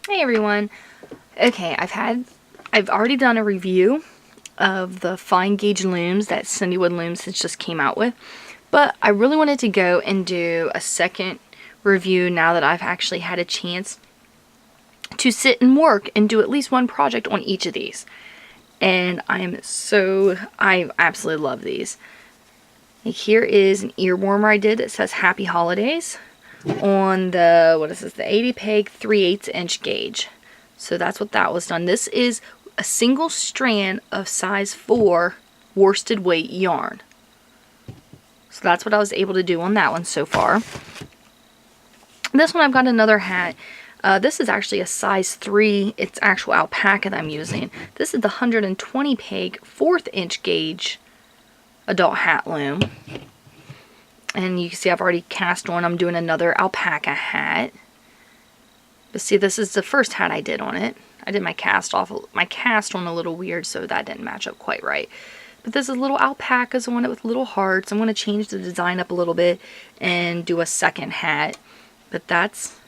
Hey everyone. Okay, I've already done a review of the fine gauge looms that CinDWood Looms has just came out with, but I really wanted to go and do a second review now that I've actually had a chance to sit and work and do at least one project on each of these. And I absolutely love these. Like, here is an ear warmer I did that says Happy Holidays on the, what is this, the 80 peg 3/8 inch gauge. So that's what that was done. This is a single strand of size 4 worsted weight yarn. So that's what I was able to do on that one so far. This one I've got another hat. This is actually a size 3. It's actual alpaca that I'm using. This is the 120 peg 4th inch gauge adult hat loom. And you can see I've already cast on. I'm doing another alpaca hat. But see, this is the first hat I did on it. I did my cast on a little weird, so that didn't match up quite right. But this is little alpacas on it with little hearts. I'm going to change the design up a little bit and do a second hat. But that's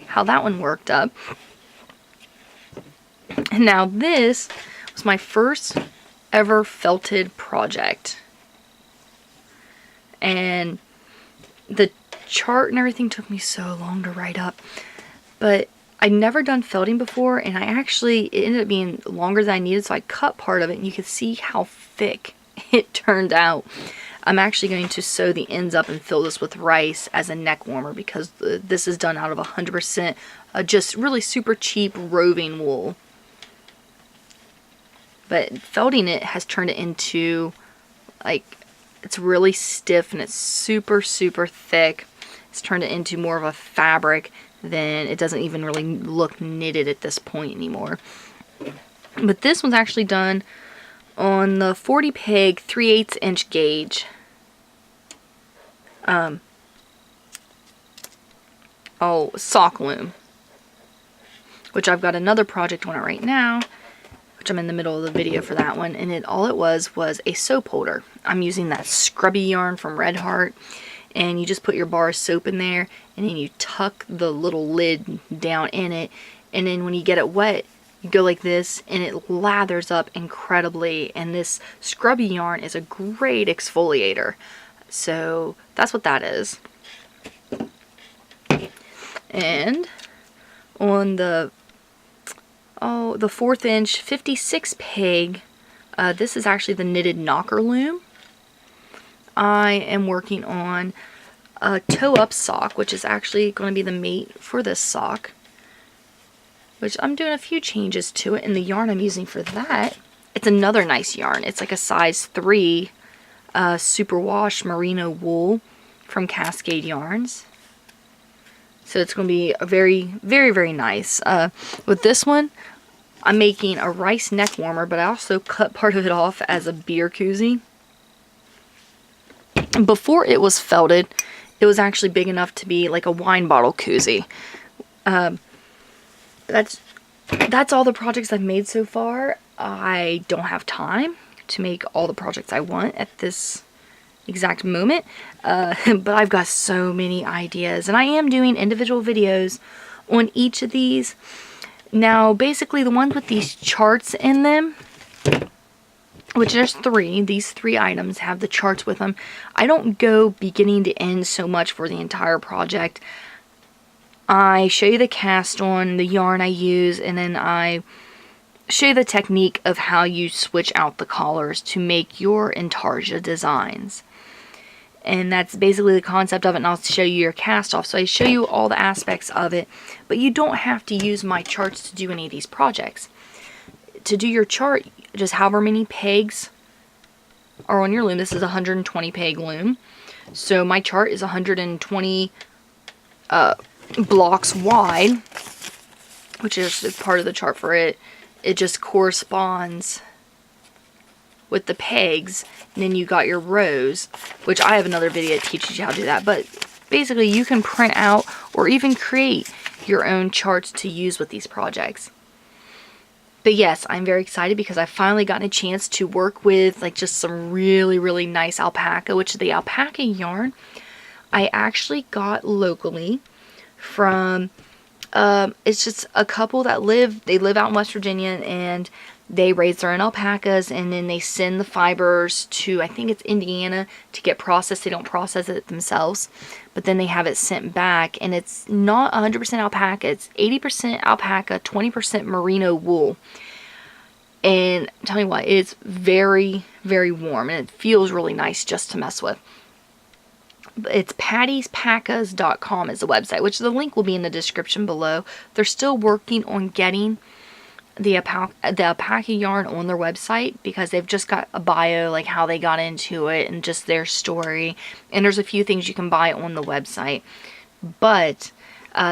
how that one worked up. And now this was my first ever felted project. And the chart and everything took me so long to write up. But I'd never done felting before, and it ended up being longer than I needed, so I cut part of it, and you could see how thick it turned out. I'm actually going to sew the ends up and fill this with rice as a neck warmer, because this is done out of 100% just really super cheap roving wool. But felting it has turned it into, like, it's really stiff and it's super, super thick. It's turned it into more of a fabric. Then it doesn't even really look knitted at this point anymore. But this was actually done on the 40 peg 3/8 inch gauge. Sock loom, which I've got another project on it right now, which I'm in the middle of the video for that one, and all it was a soap holder. I'm using that scrubby yarn from Red Heart, and you just put your bar of soap in there, and then you tuck the little lid down in it, and then when you get it wet, you go like this, and it lathers up incredibly, and this scrubby yarn is a great exfoliator. So that's what that is. And on the 4th inch 56 peg, this is actually the knitted knocker loom. I am working on a toe-up sock, which is actually going to be the mate for this sock, which I'm doing a few changes to it. And the yarn I'm using for that, it's another nice yarn. It's like a size 3 superwash merino wool from Cascade Yarns. So it's going to be a very, very, very nice. With this one, I'm making a rice neck warmer, but I also cut part of it off as a beer koozie. Before it was felted, it was actually big enough to be like a wine bottle koozie. That's all the projects I've made so far. I don't have time to make all the projects I want at this exact moment, but I've got so many ideas, and I am doing individual videos on each of these. Now, basically, the ones with these charts in them, which there's 3, these 3 items have the charts with them. I don't go beginning to end so much for the entire project. I show you the cast on, the yarn I use, and then I show you the technique of how you switch out the collars to make your intarsia designs. And that's basically the concept of it, and I'll show you your cast off. So I show you all the aspects of it, but you don't have to use my charts to do any of these projects. To do your chart, just however many pegs are on your loom. This is a 120 peg loom. So my chart is 120 blocks wide, which is part of the chart for it. It just corresponds with the pegs, and then you got your rows, which I have another video that teaches you how to do that. But basically, you can print out or even create your own charts to use with these projects. But yes, I'm very excited because I've finally gotten a chance to work with like just some really, really nice alpaca, which the alpaca yarn I actually got locally from it's just a couple that they live out in West Virginia, and they raise their own alpacas, and then they send the fibers to, I think it's Indiana, to get processed. They don't process it themselves, but then they have it sent back, and it's not 100% alpaca. It's 80% alpaca, 20% merino wool. And I'm telling you what, it's very, very warm, and it feels really nice just to mess with. It's pattyspacas.com is the website, which the link will be in the description below. They're still working on getting the alpaca yarn on their website, because they've just got a bio, like how they got into it and just their story, and there's a few things you can buy on the website, but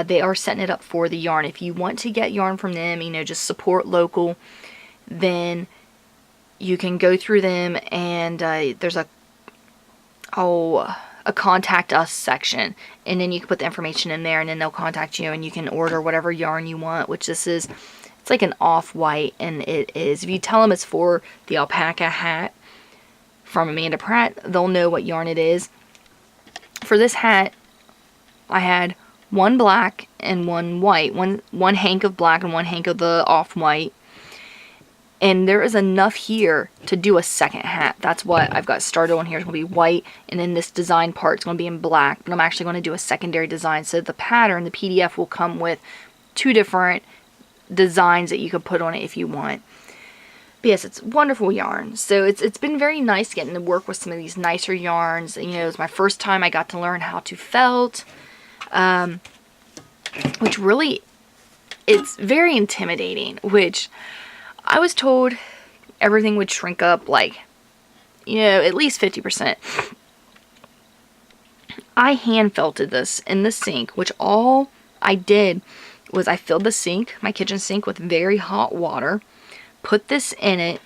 they are setting it up for the yarn. If you want to get yarn from them, you know, just support local, then you can go through them, and there's a contact us section, and then you can put the information in there, and then they'll contact you, and you can order whatever yarn you want, which this is. It's like an off-white, and it is. If you tell them it's for the alpaca hat from Amanda Pratt, they'll know what yarn it is. For this hat, I had one black and one white. One hank of black and one hank of the off-white. And there is enough here to do a second hat. That's what I've got started on here. It's going to be white, and then this design part is going to be in black. But I'm actually going to do a secondary design. So the pattern, the PDF, will come with 2 different designs that you could put on it if you want. But yes, it's wonderful yarn. So it's been very nice getting to work with some of these nicer yarns. You know, it was my first time I got to learn how to felt, which really, it's very intimidating, which I was told everything would shrink up, like, you know, at least 50%. I hand felted this in the sink, which all I did was I filled the sink, my kitchen sink, with very hot water, put this in it,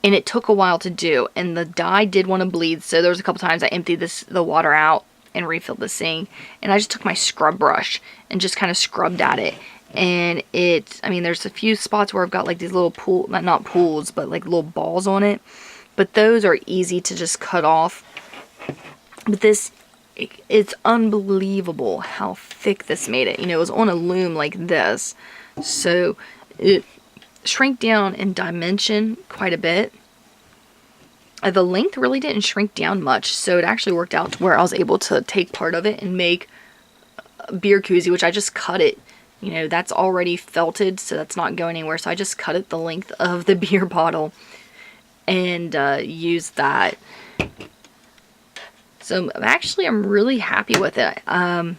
and it took a while to do, and the dye did want to bleed, so there was a couple times I emptied the water out and refilled the sink, and I just took my scrub brush and just kind of scrubbed at it, and I mean, there's a few spots where I've got like these little not pools, but like little balls on it, but those are easy to just cut off. But this, it's unbelievable how thick this made it. You know, it was on a loom like this, so it shrank down in dimension quite a bit. The length really didn't shrink down much, so it actually worked out to where I was able to take part of it and make a beer koozie, which I just cut it. You know, that's already felted, so that's not going anywhere, so I just cut it the length of the beer bottle and used that. So actually, I'm really happy with it. When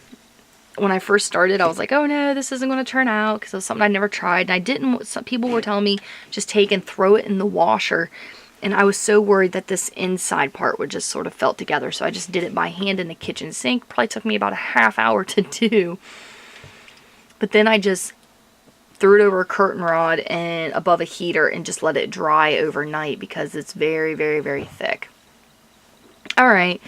I first started, I was like, oh no, this isn't going to turn out, because it was something I'd never tried. And I didn't, some people were telling me, just take and throw it in the washer. And I was so worried that this inside part would just sort of felt together. So I just did it by hand in the kitchen sink. Probably took me about a half hour to do. But then I just threw it over a curtain rod and above a heater and just let it dry overnight, because it's very, very, very thick. Alright.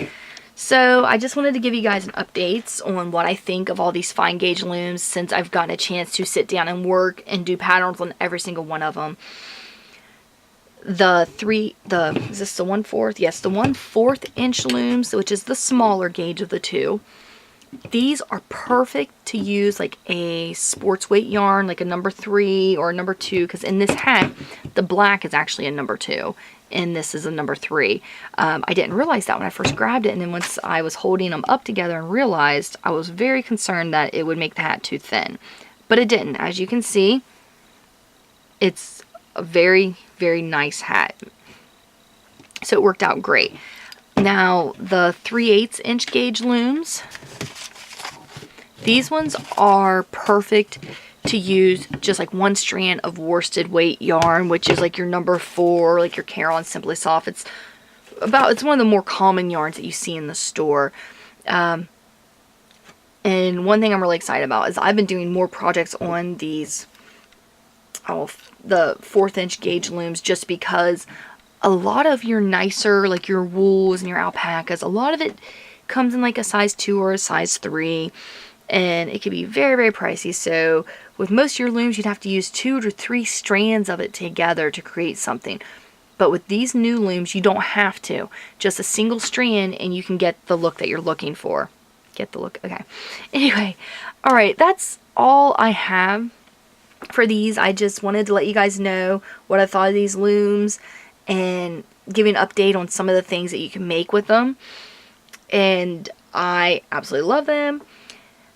So I just wanted to give you guys an updates on what I think of all these fine gauge looms, since I've gotten a chance to sit down and work and do patterns on every single one of them. Is this the 1/4? Yes, the 1/4 inch looms, which is the smaller gauge of the two. These are perfect to use like a sports weight yarn, like a number 3 or a number 2, because in this hat, the black is actually a number 2. And this is a number 3. I didn't realize that when I first grabbed it, and then once I was holding them up together and realized, I was very concerned that it would make the hat too thin. But it didn't. As you can see, it's a very, very nice hat. So it worked out great. Now, the 3/8 inch gauge looms, these ones are perfect to use just like one strand of worsted weight yarn, which is like your number 4, like your Carolyn Simply Soft. It's one of the more common yarns that you see in the store. And one thing I'm really excited about is I've been doing more projects on these, the 4th inch gauge looms, just because a lot of your nicer, like your wools and your alpacas, a lot of it comes in like a size 2 or a size 3. And it can be very, very pricey. So with most of your looms, you'd have to use 2 to 3 strands of it together to create something. But with these new looms, you don't have to. Just a single strand, and you can get the look that you're looking for. Get the look, okay. Anyway, alright, that's all I have for these. I just wanted to let you guys know what I thought of these looms and give you an update on some of the things that you can make with them. And I absolutely love them.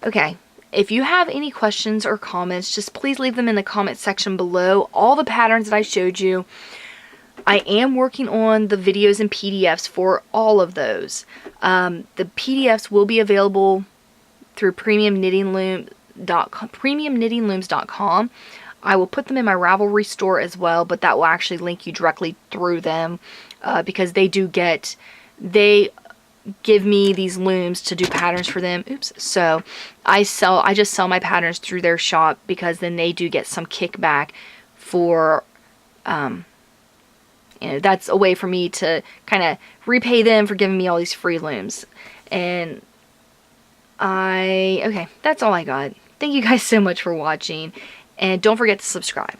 Okay, if you have any questions or comments, just please leave them in the comment section below. All the patterns that I showed you, I am working on the videos and PDFs for all of those. The PDFs will be available through premiumknittinglooms.com. I will put them in my Ravelry store as well, but that will actually link you directly through them because they give me these looms to do patterns for them. Oops. So I just sell my patterns through their shop because then they do get some kickback for, that's a way for me to kind of repay them for giving me all these free looms. And okay, that's all I got. Thank you guys so much for watching, and don't forget to subscribe.